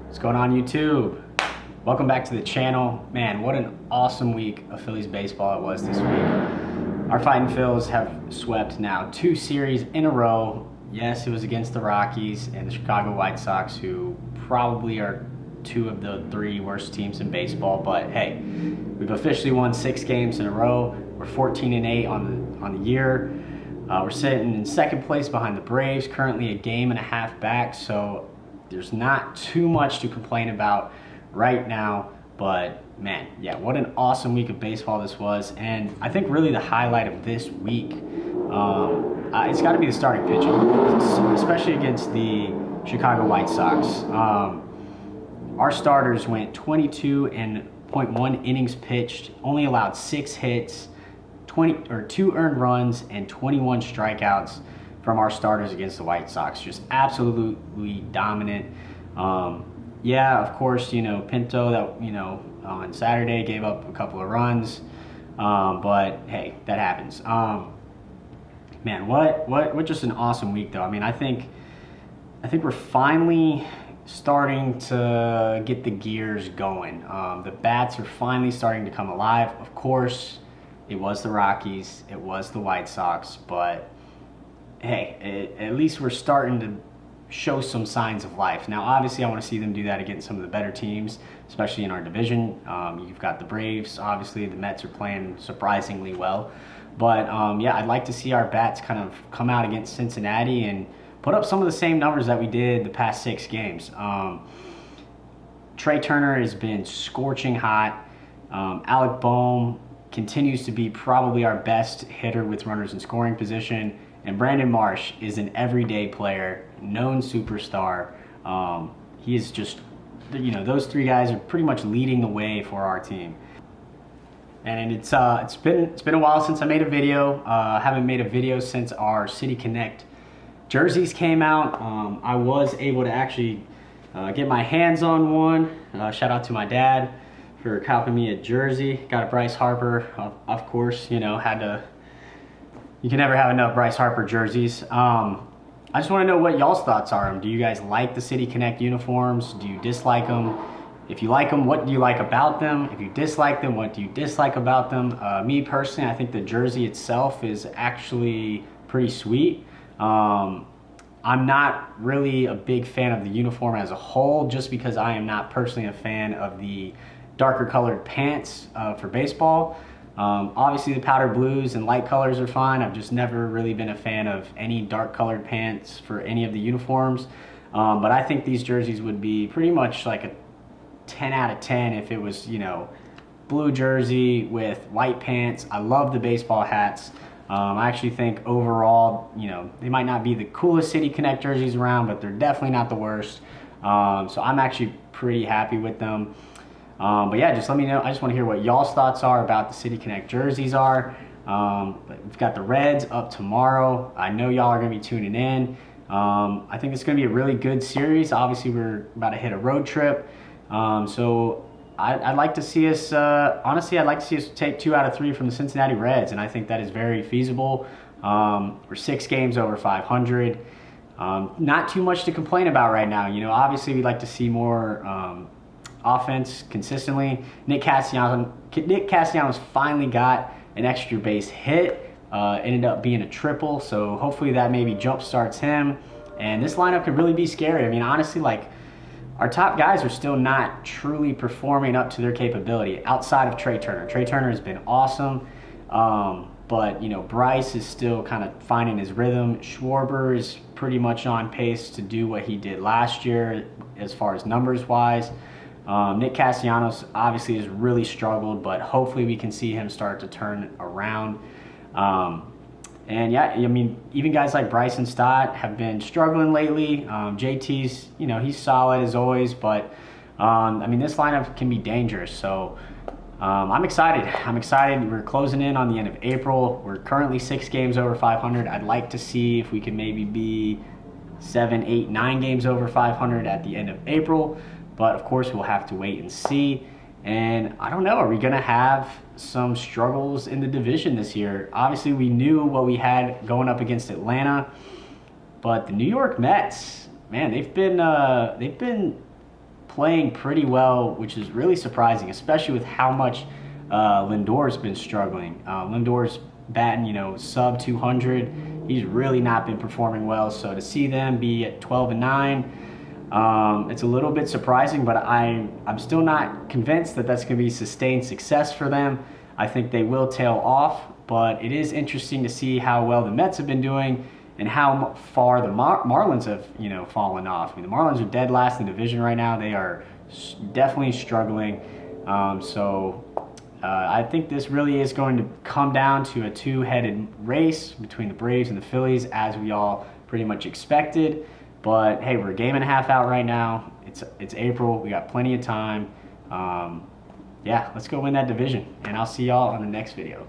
What's going on, YouTube? Welcome back to the channel. Man, what an awesome week of Phillies baseball it was this week. Our Fighting Phils have swept now 2 series in a row. Yes, it was against the Rockies and the Chicago White Sox, who probably are 2 of the 3 worst teams in baseball. But hey, we've officially won 6 games in a row. We're 14-8 on the year. We're sitting in second place behind the Braves, currently a game and a half back. So there's not too much to complain about right now, but man, yeah, what an awesome week of baseball this was. And I think really the highlight of this week, it's got to be the starting pitching, especially against the Chicago White Sox. Our starters went 22.1 innings pitched, only allowed 6 hits, 2 earned runs, and 21 strikeouts from our starters against the White Sox. Just absolutely dominant. Yeah, of course, Pinto, that, on Saturday gave up a couple of runs. But hey, that happens. Man, what just an awesome week though. I mean, I think we're finally starting to get the gears going. The bats are finally starting to come alive. Of course, it was the Rockies, it was the White Sox, but hey, at least we're starting to show some signs of life. Now, obviously, I want to see them do that against some of the better teams, especially in our division. You've got the Braves. Obviously, the Mets are playing surprisingly well. But, yeah, I'd like to see our bats kind of come out against Cincinnati and put up some of the same numbers that we did the past 6 games. Trey Turner has been scorching hot. Alec Bohm continues to be probably our best hitter with runners in scoring position. And Brandon Marsh is an everyday player, known superstar. He is just, those 3 guys are pretty much leading the way for our team. And it's been a while since I made a video. I haven't made a video since our City Connect jerseys came out. I was able to actually get my hands on one. Shout out to my dad for copping me a jersey. Got a Bryce Harper, of course. You can never have enough Bryce Harper jerseys. I just want to know what y'all's thoughts are. Do you guys like the City Connect uniforms? Do you dislike them? If you like them, what do you like about them? If you dislike them, what do you dislike about them? Me personally, I think the jersey itself is actually pretty sweet. I'm not really a big fan of the uniform as a whole, just because I am not personally a fan of the darker colored pants for baseball. Obviously the powder blues and light colors are fine. I've just never really been a fan of any dark colored pants for any of the uniforms. But I think these jerseys would be pretty much like a 10 out of 10 if it was, blue jersey with white pants. I love the baseball hats. I actually think overall, they might not be the coolest City Connect jerseys around, but they're definitely not the worst. So I'm actually pretty happy with them. But yeah, just let me know. I just want to hear what y'all's thoughts are about the City Connect jerseys are. We've got the Reds up tomorrow. I know y'all are going to be tuning in. I think it's going to be a really good series. Obviously, we're about to hit a road trip. So I'd like to see us, honestly, I'd like to see us take 2 out of 3 from the Cincinnati Reds, and I think that is very feasible. We're 6 games over 500. Not too much to complain about right now. Obviously, we'd like to see more offense consistently. Nick Castellanos finally got an extra base hit. Ended up being a triple, so hopefully that maybe jump starts him. And this lineup could really be scary. I mean, honestly, our top guys are still not truly performing up to their capability outside of Trey Turner. Trey Turner has been awesome, but Bryce is still kind of finding his rhythm. Schwarber is pretty much on pace to do what he did last year as far as numbers wise. Nick Castellanos obviously has really struggled, but hopefully we can see him start to turn around. And yeah, I mean, even guys like Bryson Stott have been struggling lately. JT's, he's solid as always, but I mean, this lineup can be dangerous. So I'm excited. We're closing in on the end of April. We're currently 6 games over 500. I'd like to see if we can maybe be 7, 8, 9 games over 500 at the end of April. But of course, we'll have to wait and see. And I don't know, are we going to have some struggles in the division this year? Obviously, we knew what we had going up against Atlanta, but the New York Mets, man, they've been playing pretty well, which is really surprising, especially with how much Lindor's been struggling. Lindor's batting, sub 200. He's really not been performing well. So to see them be at 12-9, it's a little bit surprising, but I'm still not convinced that that's going to be sustained success for them. I think they will tail off, but it is interesting to see how well the Mets have been doing and how far the Marlins have, fallen off. I mean, the Marlins are dead last in the division right now. They are definitely struggling. I think this really is going to come down to a two-headed race between the Braves and the Phillies, as we all pretty much expected. But hey, we're a game and a half out right now. It's April. We got plenty of time. Yeah, let's go win that division, and I'll see y'all on the next video.